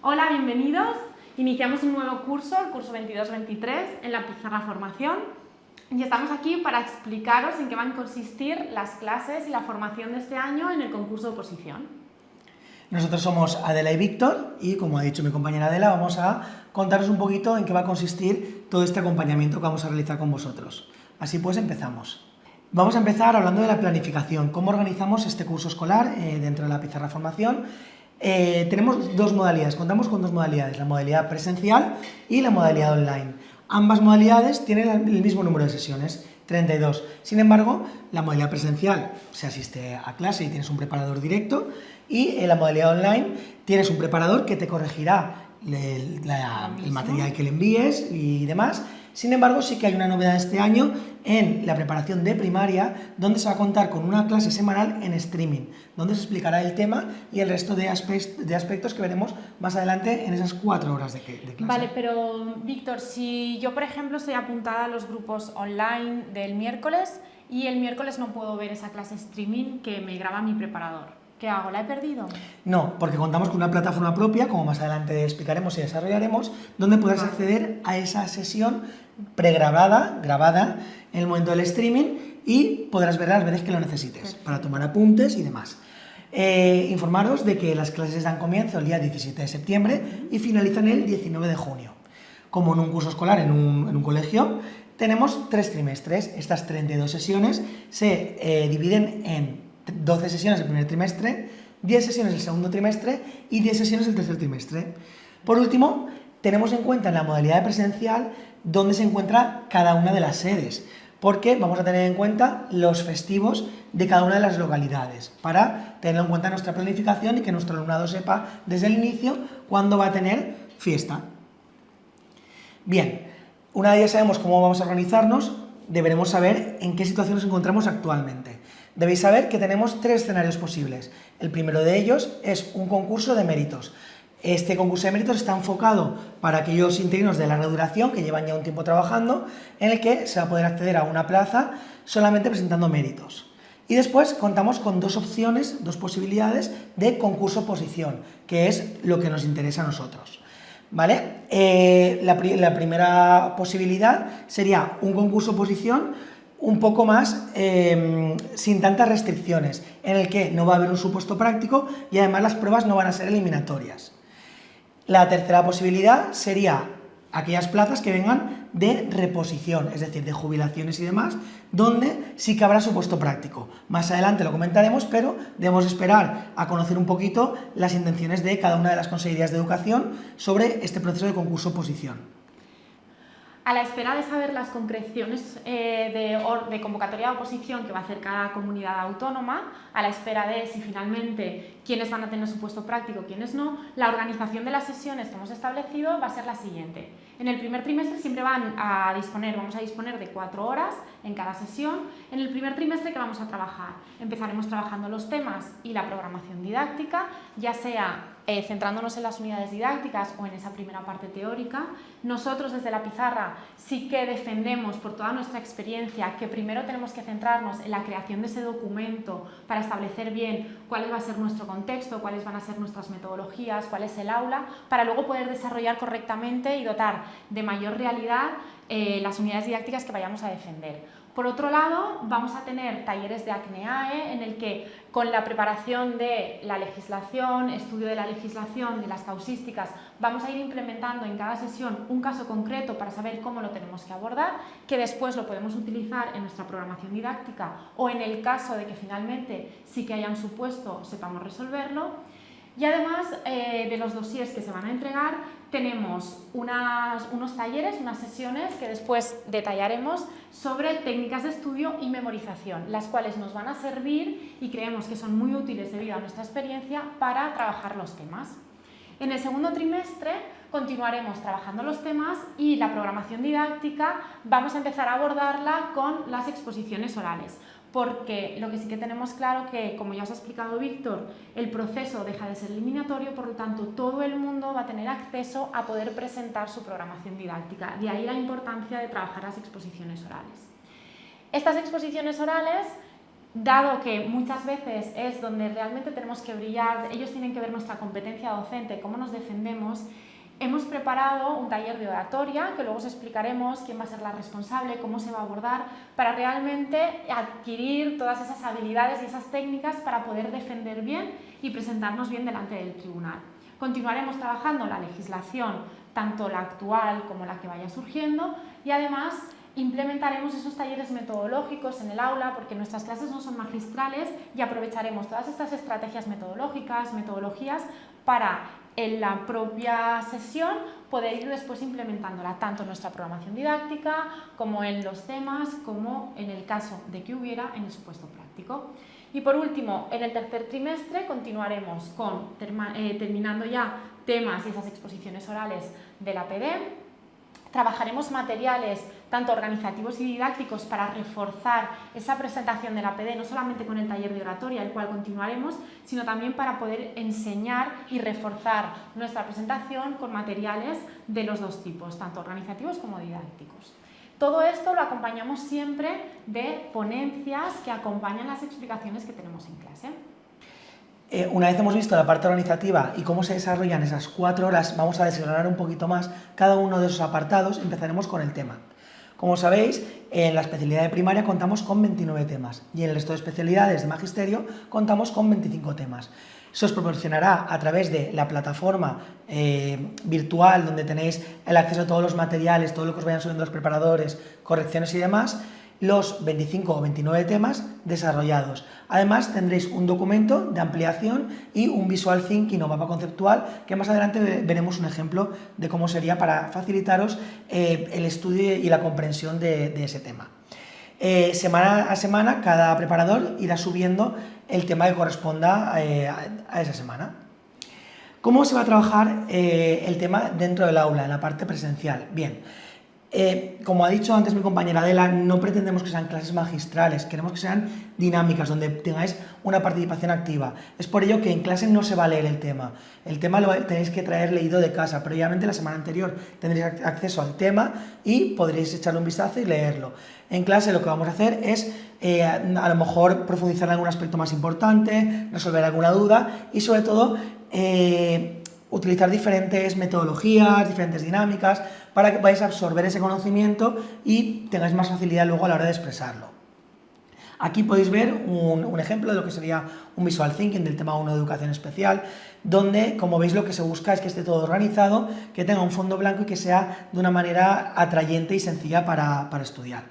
Hola, bienvenidos. Iniciamos un nuevo curso, el curso 22-23, en la Pizarra Formación. Y estamos aquí para explicaros en qué van a consistir las clases y la formación de este año en el concurso de oposición. Nosotros somos Adela y Víctor y, como ha dicho mi compañera Adela, vamos a contaros un poquito en qué va a consistir todo este acompañamiento que vamos a realizar con vosotros. Así pues, empezamos. Vamos a empezar hablando de la planificación, cómo organizamos este curso escolar dentro de la Pizarra Formación. Tenemos dos modalidades, contamos con dos modalidades, la modalidad presencial y la modalidad online. Ambas modalidades tienen el mismo número de sesiones, 32. Sin embargo, la modalidad presencial se asiste a clase y tienes un preparador directo, y en la modalidad online tienes un preparador que te corregirá el material que le envíes y demás. Sin embargo, sí que hay una novedad este año en la preparación de primaria, donde se va a contar con una clase semanal en streaming, donde se explicará el tema y el resto de aspectos que veremos más adelante en esas 4 horas de clase. Vale, pero Víctor, si yo, por ejemplo, estoy apuntada a los grupos online del miércoles y el miércoles no puedo ver esa clase streaming que me graba mi preparador, ¿qué hago? ¿La he perdido? No, porque contamos con una plataforma propia, como más adelante explicaremos y desarrollaremos, donde podrás acceder a esa sesión pregrabada, grabada en el momento del streaming, y podrás verla las veces que lo necesites, para tomar apuntes y demás. Informaros de que las clases dan comienzo el día 17 de septiembre y finalizan el 19 de junio. Como en un curso escolar, en un colegio, tenemos 3 trimestres. Estas 32 sesiones se dividen en 12 sesiones el primer trimestre, 10 sesiones el segundo trimestre y 10 sesiones el tercer trimestre. Por último, tenemos en cuenta en la modalidad de presencial dónde se encuentra cada una de las sedes, porque vamos a tener en cuenta los festivos de cada una de las localidades, para tenerlo en cuenta en nuestra planificación y que nuestro alumnado sepa desde el inicio cuándo va a tener fiesta. Bien, una vez ya sabemos cómo vamos a organizarnos, deberemos saber en qué situación nos encontramos actualmente. Debéis saber que tenemos 3 escenarios posibles. El primero de ellos es un concurso de méritos. Este concurso de méritos está enfocado para aquellos interinos de larga duración que llevan ya un tiempo trabajando, en el que se va a poder acceder a una plaza solamente presentando méritos. Y después contamos con 2 opciones, 2 posibilidades de concurso-oposición, que es lo que nos interesa a nosotros. ¿Vale? La primera posibilidad sería un concurso-oposición un poco más sin tantas restricciones, en el que no va a haber un supuesto práctico y además las pruebas no van a ser eliminatorias. La tercera posibilidad sería aquellas plazas que vengan de reposición, es decir, de jubilaciones y demás, donde sí que habrá supuesto práctico. Más adelante lo comentaremos, pero debemos esperar a conocer un poquito las intenciones de cada una de las consejerías de educación sobre este proceso de concurso-oposición. A la espera de saber las concreciones de convocatoria de oposición que va a hacer cada comunidad autónoma, a la espera de si finalmente quiénes van a tener su puesto práctico, quiénes no, la organización de las sesiones que hemos establecido va a ser la siguiente. En el primer trimestre siempre vamos a disponer de 4 horas en cada sesión. En el primer trimestre, ¿qué vamos a trabajar? Empezaremos trabajando los temas y la programación didáctica, ya sea centrándonos en las unidades didácticas o en esa primera parte teórica. Nosotros desde la pizarra sí que defendemos por toda nuestra experiencia que primero tenemos que centrarnos en la creación de ese documento para establecer bien cuál va a ser nuestro contexto, cuáles van a ser nuestras metodologías, cuál es el aula, para luego poder desarrollar correctamente y dotar de mayor realidad las unidades didácticas que vayamos a defender. Por otro lado, vamos a tener talleres de ACNEAE en el que con la preparación de la legislación, estudio de la legislación, de las causísticas, vamos a ir implementando en cada sesión un caso concreto para saber cómo lo tenemos que abordar, que después lo podemos utilizar en nuestra programación didáctica o en el caso de que finalmente sí que haya un supuesto, sepamos resolverlo. Y además de los dossiers que se van a entregar, tenemos unos talleres, unas sesiones que después detallaremos sobre técnicas de estudio y memorización, las cuales nos van a servir y creemos que son muy útiles debido a nuestra experiencia para trabajar los temas. En el segundo trimestre continuaremos trabajando los temas y la programación didáctica vamos a empezar a abordarla con las exposiciones orales. Porque lo que sí que tenemos claro que, como ya os ha explicado Víctor, el proceso deja de ser eliminatorio, por lo tanto todo el mundo va a tener acceso a poder presentar su programación didáctica. De ahí la importancia de trabajar las exposiciones orales. Estas exposiciones orales dado que muchas veces es donde realmente tenemos que brillar, ellos tienen que ver nuestra competencia docente, cómo nos defendemos, hemos preparado un taller de oratoria, que luego os explicaremos quién va a ser la responsable, cómo se va a abordar, para realmente adquirir todas esas habilidades y esas técnicas para poder defender bien y presentarnos bien delante del tribunal. Continuaremos trabajando la legislación, tanto la actual como la que vaya surgiendo, y además implementaremos esos talleres metodológicos en el aula, porque nuestras clases no son magistrales, y aprovecharemos todas estas estrategias metodologías para en la propia sesión poder ir después implementándola tanto en nuestra programación didáctica como en los temas, como en el caso de que hubiera en el supuesto práctico. Y por último, en el tercer trimestre continuaremos con terminando ya temas y esas exposiciones orales de la PD. Trabajaremos materiales tanto organizativos y didácticos para reforzar esa presentación de la PD, no solamente con el taller de oratoria, el cual continuaremos, sino también para poder enseñar y reforzar nuestra presentación con materiales de los dos tipos, tanto organizativos como didácticos. Todo esto lo acompañamos siempre de ponencias que acompañan las explicaciones que tenemos en clase. Una vez hemos visto la parte organizativa y cómo se desarrollan esas 4 horas, vamos a desgranar un poquito más cada uno de esos apartados. Empezaremos con el tema. Como sabéis, en la especialidad de primaria contamos con 29 temas y en el resto de especialidades de magisterio contamos con 25 temas. Se os proporcionará a través de la plataforma virtual, donde tenéis el acceso a todos los materiales, todo lo que os vayan subiendo los preparadores, correcciones y demás, los 25 o 29 temas desarrollados. Además tendréis un documento de ampliación y un visual thinking o mapa conceptual, que más adelante veremos un ejemplo de cómo sería para facilitaros el estudio y la comprensión de ese tema. Semana a semana cada preparador irá subiendo el tema que corresponda a esa semana. ¿Cómo se va a trabajar el tema dentro del aula, en la parte presencial? Bien. Como ha dicho antes mi compañera Adela, no pretendemos que sean clases magistrales, queremos que sean dinámicas, donde tengáis una participación activa. Es por ello que en clase no se va a leer el tema lo tenéis que traer leído de casa. Previamente, la semana anterior, tendréis acceso al tema y podréis echarle un vistazo y leerlo. En clase lo que vamos a hacer es a lo mejor profundizar en algún aspecto más importante, resolver alguna duda y sobre todo utilizar diferentes metodologías, diferentes dinámicas, para que podáis absorber ese conocimiento y tengáis más facilidad luego a la hora de expresarlo. Aquí podéis ver un ejemplo de lo que sería un visual thinking del tema 1 de educación especial, donde, como veis, lo que se busca es que esté todo organizado, que tenga un fondo blanco y que sea de una manera atrayente y sencilla para estudiar.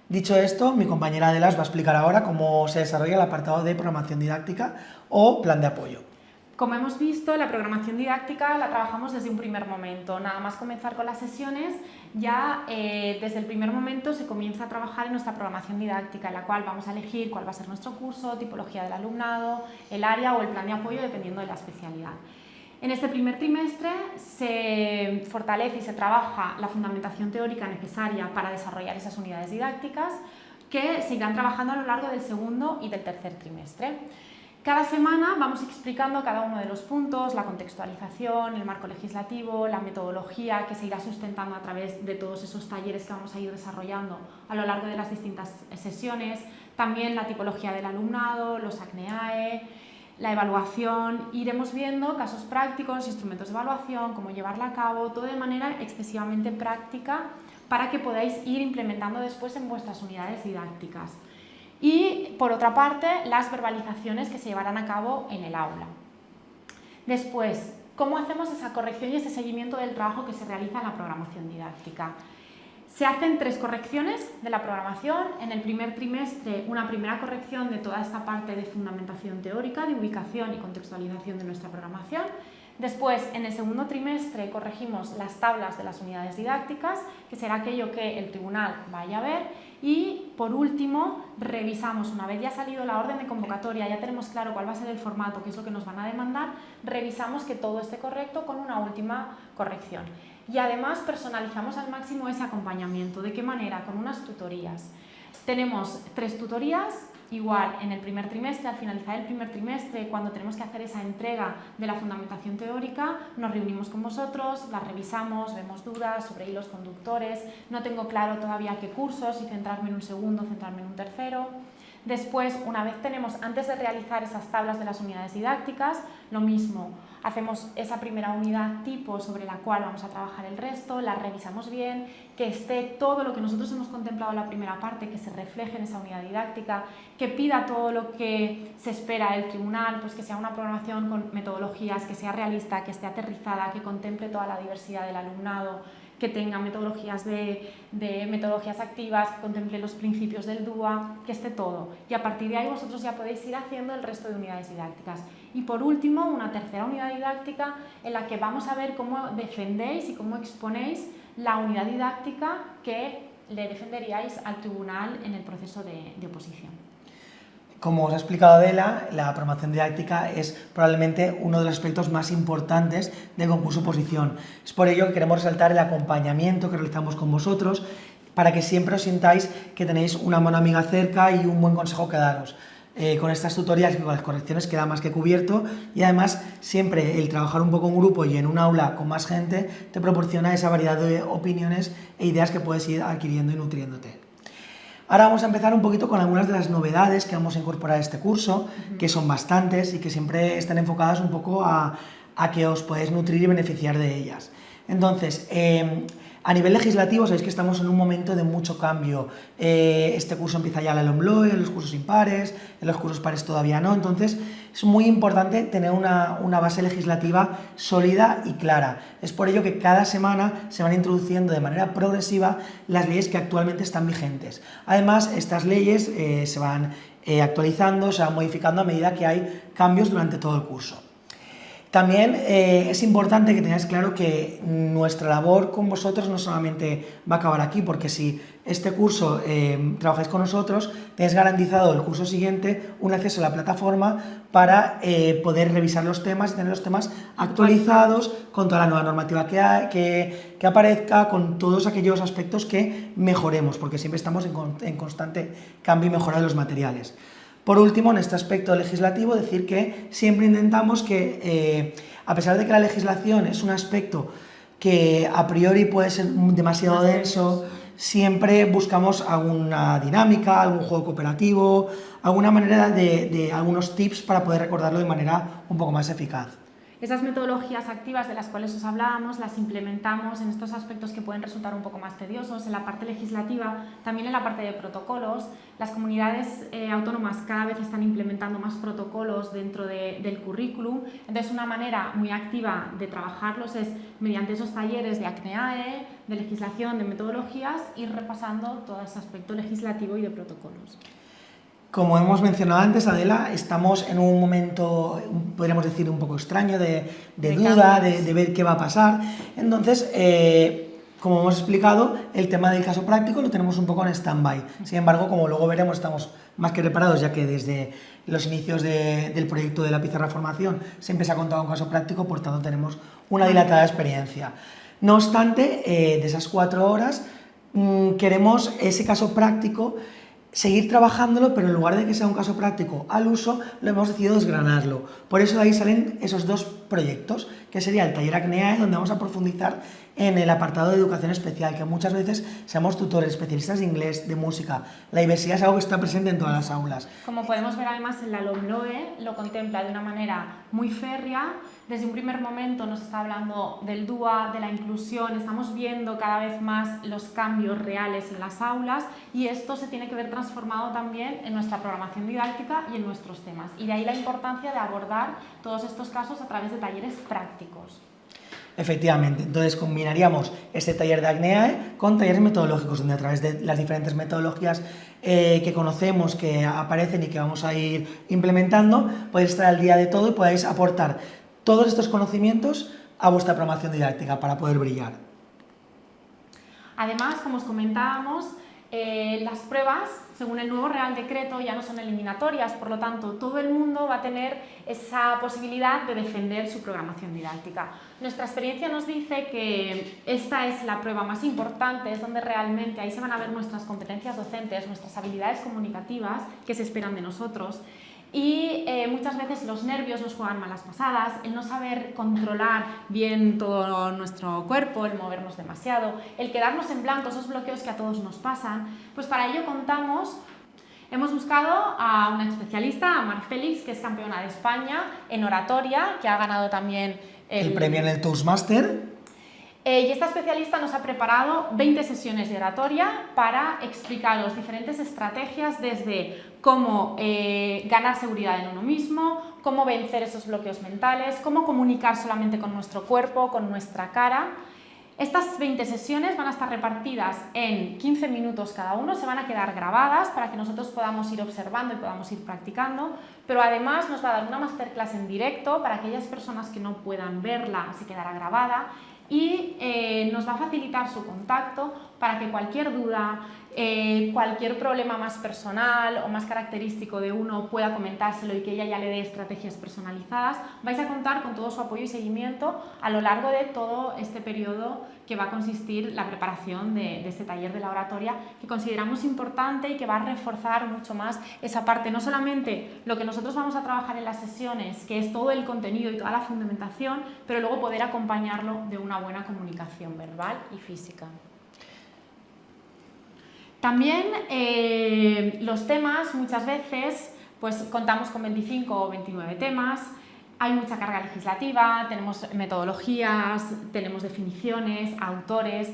Dicho esto, mi compañera Adela os va a explicar ahora cómo se desarrolla el apartado de programación didáctica o plan de apoyo. Como hemos visto, la programación didáctica la trabajamos desde un primer momento. Nada más comenzar con las sesiones, ya desde el primer momento se comienza a trabajar en nuestra programación didáctica, en la cual vamos a elegir cuál va a ser nuestro curso, tipología del alumnado, el área o el plan de apoyo, dependiendo de la especialidad. En este primer trimestre se fortalece y se trabaja la fundamentación teórica necesaria para desarrollar esas unidades didácticas, que se irán trabajando a lo largo del segundo y del tercer trimestre. Cada semana vamos explicando cada uno de los puntos, la contextualización, el marco legislativo, la metodología que se irá sustentando a través de todos esos talleres que vamos a ir desarrollando a lo largo de las distintas sesiones, también la tipología del alumnado, los ACNEAE, la evaluación. Iremos viendo casos prácticos, instrumentos de evaluación, cómo llevarla a cabo, todo de manera excesivamente práctica para que podáis ir implementando después en vuestras unidades didácticas. Y, por otra parte, las verbalizaciones que se llevarán a cabo en el aula. Después, ¿cómo hacemos esa corrección y ese seguimiento del trabajo que se realiza en la programación didáctica? Se hacen 3 correcciones de la programación. En el primer trimestre, una primera corrección de toda esta parte de fundamentación teórica, de ubicación y contextualización de nuestra programación. Después, en el segundo trimestre, corregimos las tablas de las unidades didácticas, que será aquello que el tribunal vaya a ver. Y, por último, revisamos, una vez ya ha salido la orden de convocatoria, ya tenemos claro cuál va a ser el formato, qué es lo que nos van a demandar, revisamos que todo esté correcto con una última corrección. Y además personalizamos al máximo ese acompañamiento. ¿De qué manera? Con unas tutorías. Tenemos 3 tutorías. Igual, en el primer trimestre, al finalizar el primer trimestre, cuando tenemos que hacer esa entrega de la fundamentación teórica, nos reunimos con vosotros, la revisamos, vemos dudas sobre hilos conductores, no tengo claro todavía qué cursos, si centrarme en un segundo, centrarme en un tercero. Después, una vez antes de realizar esas tablas de las unidades didácticas, lo mismo, hacemos esa primera unidad tipo sobre la cual vamos a trabajar el resto, la revisamos bien, que esté todo lo que nosotros hemos contemplado en la primera parte, que se refleje en esa unidad didáctica, que pida todo lo que se espera del tribunal, pues que sea una programación con metodologías, que sea realista, que esté aterrizada, que contemple toda la diversidad del alumnado, que tenga metodologías metodologías activas, que contemple los principios del DUA, que esté todo. Y a partir de ahí vosotros ya podéis ir haciendo el resto de unidades didácticas. Y por último, una tercera unidad didáctica en la que vamos a ver cómo defendéis y cómo exponéis la unidad didáctica que le defenderíais al tribunal en el proceso de oposición. Como os ha explicado Adela, la programación didáctica es probablemente uno de los aspectos más importantes del concurso oposición. Es por ello que queremos resaltar el acompañamiento que realizamos con vosotros para que siempre os sintáis que tenéis una mano amiga cerca y un buen consejo que daros. Con estas tutorías y con las correcciones queda más que cubierto y además siempre el trabajar un poco en grupo y en un aula con más gente te proporciona esa variedad de opiniones e ideas que puedes ir adquiriendo y nutriéndote. Ahora vamos a empezar un poquito con algunas de las novedades que vamos a incorporar a este curso, que son bastantes y que siempre están enfocadas un poco a que os podáis nutrir y beneficiar de ellas. Entonces, a nivel legislativo sabéis que estamos en un momento de mucho cambio. Este curso empieza ya la LOMLOE, en los cursos impares, en los cursos pares todavía no, entonces es muy importante tener una base legislativa sólida y clara. Es por ello que cada semana se van introduciendo de manera progresiva las leyes que actualmente están vigentes. Además, estas leyes se van actualizando, se van modificando a medida que hay cambios durante todo el curso. También es importante que tengáis claro que nuestra labor con vosotros no solamente va a acabar aquí, porque si este curso trabajáis con nosotros, tenéis garantizado el curso siguiente un acceso a la plataforma para poder revisar los temas y tener los temas actualizados con toda la nueva normativa que aparezca, con todos aquellos aspectos que mejoremos, porque siempre estamos en constante cambio y mejora de los materiales. Por último, en este aspecto legislativo, decir que siempre intentamos que, a pesar de que la legislación es un aspecto que a priori puede ser demasiado denso, siempre buscamos alguna dinámica, algún juego cooperativo, alguna manera de algunos tips para poder recordarlo de manera un poco más eficaz. Esas metodologías activas de las cuales os hablábamos las implementamos en estos aspectos que pueden resultar un poco más tediosos, en la parte legislativa, también en la parte de protocolos. Las comunidades autónomas cada vez están implementando más protocolos dentro del currículum, entonces una manera muy activa de trabajarlos es mediante esos talleres de ACNEAE, de legislación, de metodologías, ir repasando todo ese aspecto legislativo y de protocolos. Como hemos mencionado antes, Adela, estamos en un momento, podríamos decir, un poco extraño de duda, de ver qué va a pasar. Entonces, como hemos explicado, el tema del caso práctico lo tenemos un poco en stand-by. Sin embargo, como luego veremos, estamos más que preparados, ya que desde los inicios del proyecto de la pizarra formación siempre se ha contado un caso práctico, por tanto tenemos una dilatada experiencia. No obstante, de esas 4 horas, queremos ese caso práctico seguir trabajándolo, pero en lugar de que sea un caso práctico al uso, lo hemos decidido desgranarlo. Por eso de ahí salen esos 2 proyectos, que sería el taller ACNEAE, donde vamos a profundizar en el apartado de educación especial, que muchas veces seamos tutores, especialistas de inglés, de música. La diversidad es algo que está presente en todas las aulas. Como podemos ver además en la LOMLOE, lo contempla de una manera muy férrea. Desde un primer momento nos está hablando del DUA, de la inclusión, estamos viendo cada vez más los cambios reales en las aulas y esto se tiene que ver transformado también en nuestra programación didáctica y en nuestros temas. Y de ahí la importancia de abordar todos estos casos a través de talleres prácticos. Efectivamente, entonces combinaríamos este taller de ACNEAE con talleres metodológicos, donde a través de las diferentes metodologías que conocemos, que aparecen y que vamos a ir implementando, podéis estar al día de todo y podáis aportar todos estos conocimientos a vuestra programación didáctica para poder brillar. Además, como os comentábamos, las pruebas, según el nuevo Real Decreto, ya no son eliminatorias, por lo tanto, todo el mundo va a tener esa posibilidad de defender su programación didáctica. Nuestra experiencia nos dice que esta es la prueba más importante, es donde realmente ahí se van a ver nuestras competencias docentes, nuestras habilidades comunicativas que se esperan de nosotros. Y muchas veces los nervios nos juegan malas pasadas, el no saber controlar bien todo nuestro cuerpo, el movernos demasiado, el quedarnos en blanco, esos bloqueos que a todos nos pasan. Pues para ello contamos Hemos buscado a una especialista, a Mar Félix, que es campeona de España en oratoria, que ha ganado también el premio en el Toastmaster. Y esta especialista nos ha preparado 20 sesiones de oratoria para explicaros diferentes estrategias desde cómo ganar seguridad en uno mismo, cómo vencer esos bloqueos mentales, cómo comunicar solamente con nuestro cuerpo, con nuestra cara. Estas 20 sesiones van a estar repartidas en 15 minutos cada uno, se van a quedar grabadas para que nosotros podamos ir observando y podamos ir practicando, pero además nos va a dar una masterclass en directo para aquellas personas que no puedan verla, se quedará grabada, y nos va a facilitar su contacto para que cualquier duda, cualquier problema más personal o más característico de uno pueda comentárselo y que ella ya le dé estrategias personalizadas. Vais a contar con todo su apoyo y seguimiento a lo largo de todo este periodo que va a consistir la preparación de este taller de la oratoria, que consideramos importante y que va a reforzar mucho más esa parte, no solamente lo que nosotros vamos a trabajar en las sesiones, que es todo el contenido y toda la fundamentación, pero luego poder acompañarlo de una buena comunicación verbal y física. También los temas, muchas veces, pues contamos con 25 o 29 temas, hay mucha carga legislativa, tenemos metodologías, tenemos definiciones, autores.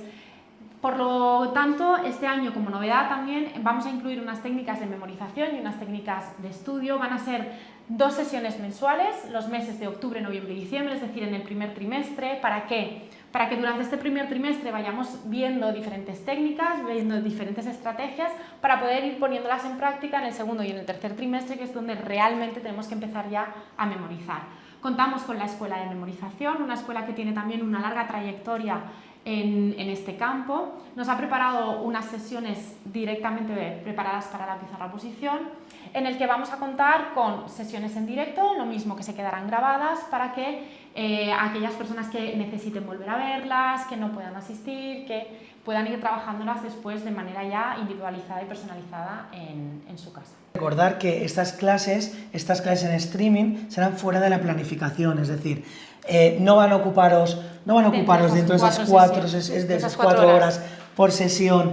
Por lo tanto, este año como novedad también vamos a incluir unas técnicas de memorización y unas técnicas de estudio. Van a ser 2 sesiones mensuales, los meses de octubre, noviembre y diciembre, es decir, en el primer trimestre. ¿Para qué? Para que durante este primer trimestre vayamos viendo diferentes técnicas, viendo diferentes estrategias, para poder ir poniéndolas en práctica en el segundo y en el tercer trimestre, que es donde realmente tenemos que empezar ya a memorizar. Contamos con la Escuela de Memorización, una escuela que tiene también una larga trayectoria en este campo. Nos ha preparado unas sesiones directamente preparadas para la pizarra oposición, en el que vamos a contar con sesiones en directo, lo mismo que se quedarán grabadas para que aquellas personas que necesiten volver a verlas, que no puedan asistir, que puedan ir trabajándolas después de manera ya individualizada y personalizada en su casa. Recordar que estas clases en streaming serán fuera de la planificación, es decir, no van a ocuparos dentro de esas 4 horas por sesión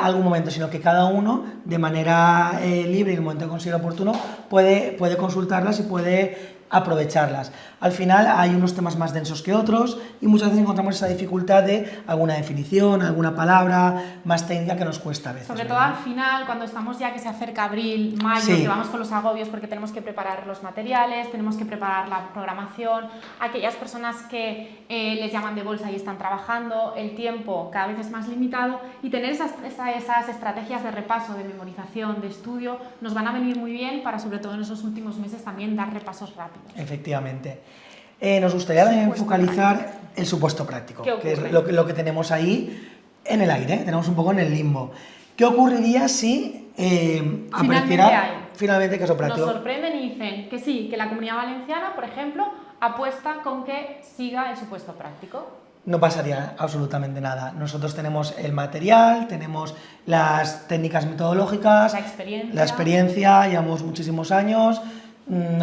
algún momento, sino que cada uno de manera libre y en el momento que considere oportuno puede consultarlas y puede aprovecharlas. Al final hay unos temas más densos que otros y muchas veces encontramos esa dificultad de alguna definición, alguna palabra más técnica que nos cuesta a veces. Sobre todo al final, cuando estamos ya que se acerca abril, mayo, sí, que vamos con los agobios porque tenemos que preparar los materiales, tenemos que preparar la programación, aquellas personas que les llaman de bolsa y están trabajando, el tiempo cada vez es más limitado y tener esas estrategias de repaso, de memorización, de estudio, nos van a venir muy bien para, sobre todo en esos últimos meses, también dar repasos rápidos. Efectivamente. Nos gustaría también focalizar el supuesto práctico, que es lo que tenemos ahí en el aire, tenemos un poco en el limbo. ¿Qué ocurriría si apareciera finalmente caso práctico? Nos sorprenden y dicen que sí, que la Comunidad Valenciana, por ejemplo, apuesta con que siga el supuesto práctico. No pasaría absolutamente nada. Nosotros tenemos el material, tenemos las técnicas metodológicas, la experiencia, llevamos muchísimos años,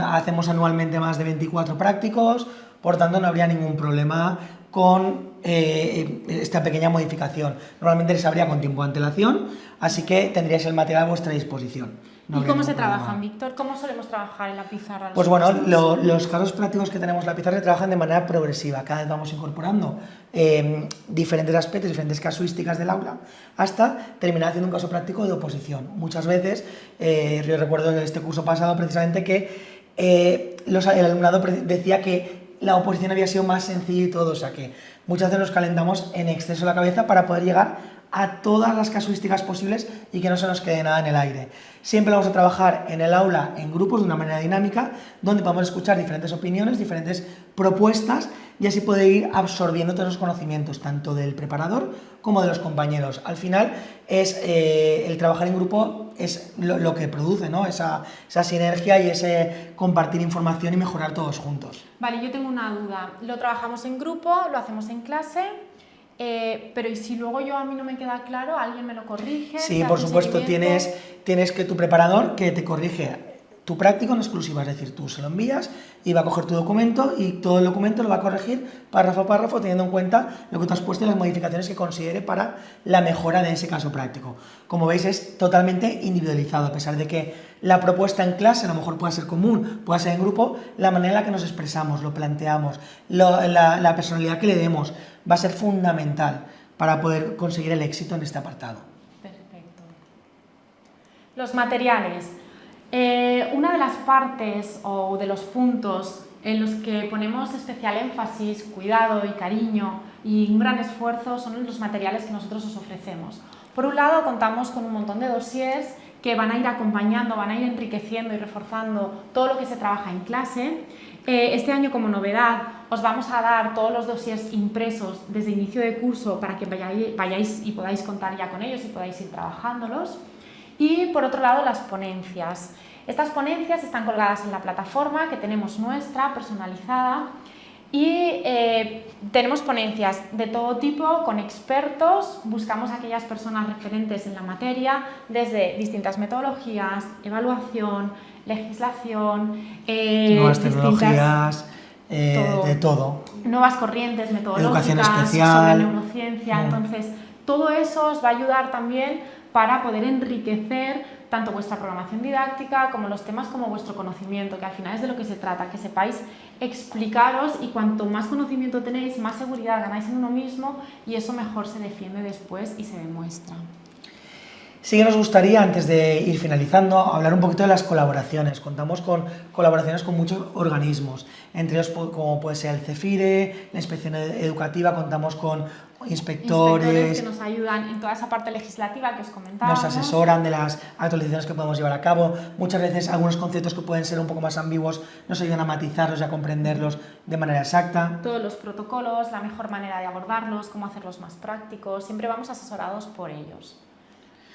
hacemos anualmente más de 24 prácticos, por tanto no habría ningún problema con esta pequeña modificación. Normalmente les habría con tiempo de antelación, así que tendríais el material a vuestra disposición. No. ¿Y cómo se trabajan, Víctor? ¿Cómo solemos trabajar en la pizarra? Pues bueno, los casos prácticos que tenemos en la pizarra se trabajan de manera progresiva. Cada vez vamos incorporando diferentes aspectos, diferentes casuísticas del aula, hasta terminar haciendo un caso práctico de oposición. Muchas veces, yo recuerdo en este curso pasado precisamente que el alumnado decía que la oposición había sido más sencilla y todo, o sea que muchas veces nos calentamos en exceso la cabeza para poder llegar a todas las casuísticas posibles y que no se nos quede nada en el aire. Siempre vamos a trabajar en el aula en grupos de una manera dinámica, donde podemos escuchar diferentes opiniones, diferentes propuestas y así poder ir absorbiendo todos los conocimientos, tanto del preparador como de los compañeros. Al final, el trabajar en grupo es lo que produce, ¿no? esa sinergia y ese compartir información y mejorar todos juntos. Vale, yo tengo una duda. Lo trabajamos en grupo, lo hacemos en clase. Pero ¿y si luego a mí no me queda claro, alguien me lo corrige? Sí, por supuesto, tienes que tu preparador que te corrige tu práctico en exclusiva, es decir, tú se lo envías y va a coger tu documento y todo el documento lo va a corregir párrafo a párrafo teniendo en cuenta lo que tú has puesto y las modificaciones que considere para la mejora de ese caso práctico. Como veis, es totalmente individualizado, a pesar de que la propuesta en clase a lo mejor pueda ser común, pueda ser en grupo, la manera en la que nos expresamos, lo planteamos, la personalidad que le demos va a ser fundamental para poder conseguir el éxito en este apartado. Perfecto. Los materiales. Una de las partes o de los puntos en los que ponemos especial énfasis, cuidado y cariño y un gran esfuerzo son los materiales que nosotros os ofrecemos. Por un lado, contamos con un montón de dossiers que van a ir acompañando, van a ir enriqueciendo y reforzando todo lo que se trabaja en clase. Este año, como novedad, os vamos a dar todos los dossiers impresos desde inicio de curso para que vayáis y podáis contar ya con ellos y podáis ir trabajándolos. Y por otro lado, las ponencias. Estas ponencias están colgadas en la plataforma que tenemos nuestra, personalizada, y tenemos ponencias de todo tipo, con expertos, buscamos a aquellas personas referentes en la materia, desde distintas metodologías, evaluación, legislación, nuevas tecnologías, de todo. Nuevas corrientes metodológicas, educación especial, sobre neurociencia, entonces todo eso os va a ayudar también para poder enriquecer tanto vuestra programación didáctica como los temas como vuestro conocimiento, que al final es de lo que se trata, que sepáis explicaros y cuanto más conocimiento tenéis, más seguridad ganáis en uno mismo y eso mejor se defiende después y se demuestra. Sí que nos gustaría, antes de ir finalizando, hablar un poquito de las colaboraciones. Contamos con colaboraciones con muchos organismos, entre ellos como puede ser el CEFIRE, la Inspección Educativa, contamos con inspectores que nos ayudan en toda esa parte legislativa que os comentábamos. Nos asesoran de las actualizaciones que podemos llevar a cabo. Muchas veces algunos conceptos que pueden ser un poco más ambiguos nos ayudan a matizarlos y a comprenderlos de manera exacta. Todos los protocolos, la mejor manera de abordarlos, cómo hacerlos más prácticos, siempre vamos asesorados por ellos.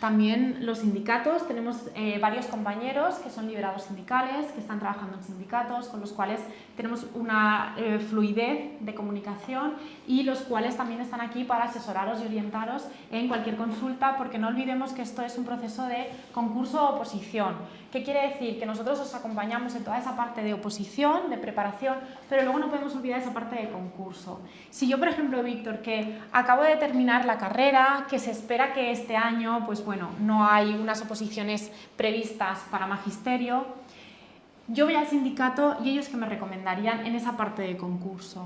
También los sindicatos, tenemos varios compañeros que son liberados sindicales, que están trabajando en sindicatos, con los cuales tenemos una fluidez de comunicación y los cuales también están aquí para asesoraros y orientaros en cualquier consulta, porque no olvidemos que esto es un proceso de concurso o oposición. ¿Qué quiere decir? Que nosotros os acompañamos en toda esa parte de oposición, de preparación, pero luego no podemos olvidar esa parte de concurso. Si yo, por ejemplo, Víctor, que acabo de terminar la carrera, que se espera que este año, pues bueno, no hay unas oposiciones previstas para magisterio, yo voy al sindicato y ellos que me recomendarían en esa parte de concurso.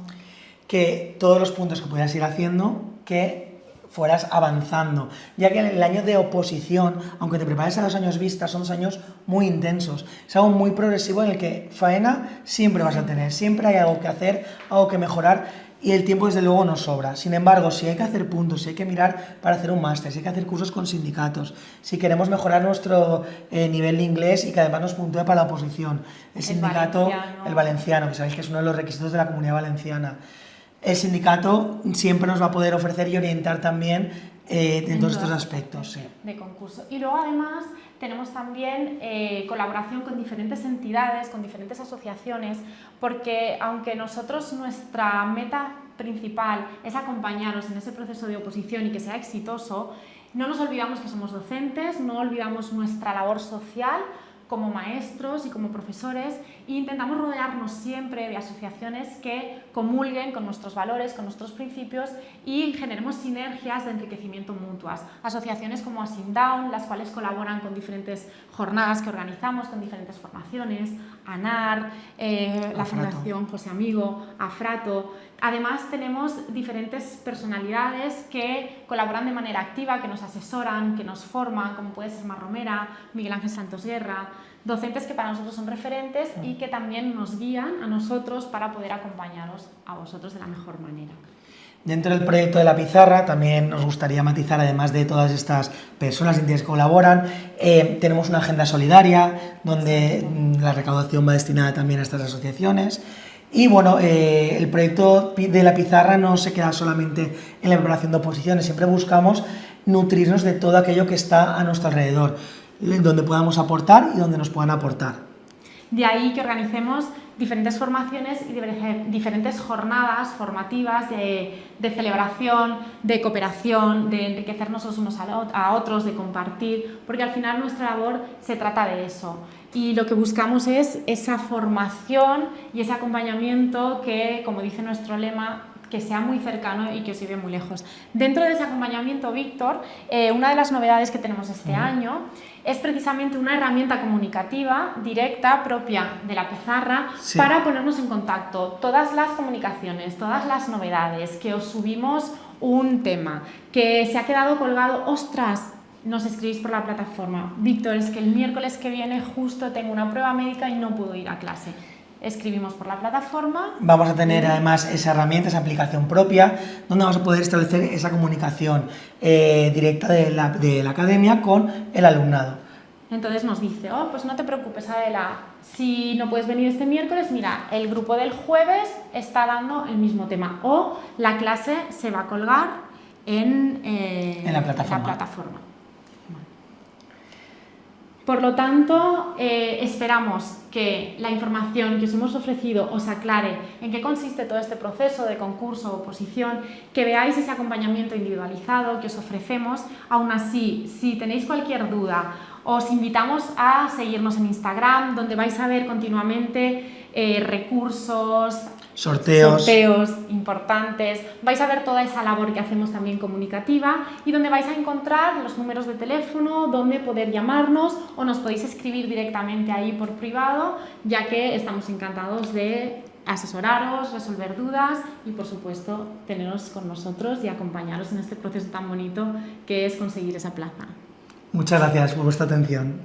Que todos los puntos que pudieras ir haciendo, que fueras avanzando, ya que en el año de oposición, aunque te prepares a 2 años vista, son 2 años muy intensos, es algo muy progresivo en el que faena siempre vas a tener, siempre hay algo que hacer, algo que mejorar y el tiempo desde luego nos sobra. Sin embargo, si hay que hacer puntos, si hay que mirar para hacer un máster, si hay que hacer cursos con sindicatos, si queremos mejorar nuestro nivel de inglés y que además nos puntúe para la oposición, el sindicato, el valenciano, que sabéis que es uno de los requisitos de la Comunidad Valenciana, el sindicato siempre nos va a poder ofrecer y orientar también en todos estos aspectos. Sí. De concurso. Y luego además tenemos también colaboración con diferentes entidades, con diferentes asociaciones, porque aunque nosotros nuestra meta principal es acompañaros en ese proceso de oposición y que sea exitoso, no nos olvidamos que somos docentes, no olvidamos nuestra labor social como maestros y como profesores e intentamos rodearnos siempre de asociaciones que comulguen con nuestros valores, con nuestros principios y generemos sinergias de enriquecimiento mutuas. Asociaciones como Asindown, las cuales colaboran con diferentes jornadas que organizamos, con diferentes formaciones, ANAR, la Fundación José Amigo, Afrato. Además tenemos diferentes personalidades que colaboran de manera activa, que nos asesoran, que nos forman, como puede ser Mar Romera, Miguel Ángel Santos Guerra, docentes que para nosotros son referentes y que también nos guían a nosotros para poder acompañaros a vosotros de la mejor manera. Dentro del proyecto de la pizarra también nos gustaría matizar, además de todas estas personas y entidades que colaboran, tenemos una agenda solidaria donde la recaudación va destinada también a estas asociaciones. Y bueno, el proyecto de la pizarra no se queda solamente en la preparación de oposiciones, siempre buscamos nutrirnos de todo aquello que está a nuestro alrededor, donde podamos aportar y donde nos puedan aportar. De ahí que organicemos diferentes formaciones y diferentes jornadas formativas de celebración, de cooperación, de enriquecernos los unos a otros, de compartir, porque al final nuestra labor se trata de eso. y lo que buscamos es esa formación y ese acompañamiento que, como dice nuestro lema, que sea muy cercano y que os lleve muy lejos. Dentro de ese acompañamiento, Víctor, una de las novedades que tenemos este año es precisamente una herramienta comunicativa directa propia de la pizarra para ponernos en contacto. Todas las comunicaciones, todas las novedades, que os subimos un tema, que se ha quedado colgado, ¡ostras!, nos escribís por la plataforma. Víctor, es que el miércoles que viene justo tengo una prueba médica y no puedo ir a clase. Escribimos por la plataforma. Vamos a tener además esa herramienta, esa aplicación propia, donde vamos a poder establecer esa comunicación directa de la academia con el alumnado. Entonces nos dice, oh, pues no te preocupes, Adela, si no puedes venir este miércoles, mira, el grupo del jueves está dando el mismo tema, o la clase se va a colgar en la plataforma. Por lo tanto, esperamos que la información que os hemos ofrecido os aclare en qué consiste todo este proceso de concurso o oposición, que veáis ese acompañamiento individualizado que os ofrecemos. Aún así, si tenéis cualquier duda, os invitamos a seguirnos en Instagram, donde vais a ver continuamente recursos, sorteos importantes, vais a ver toda esa labor que hacemos también comunicativa y donde vais a encontrar los números de teléfono, donde poder llamarnos o nos podéis escribir directamente ahí por privado, ya que estamos encantados de asesoraros, resolver dudas y por supuesto teneros con nosotros y acompañaros en este proceso tan bonito que es conseguir esa plaza. Muchas gracias por vuestra atención.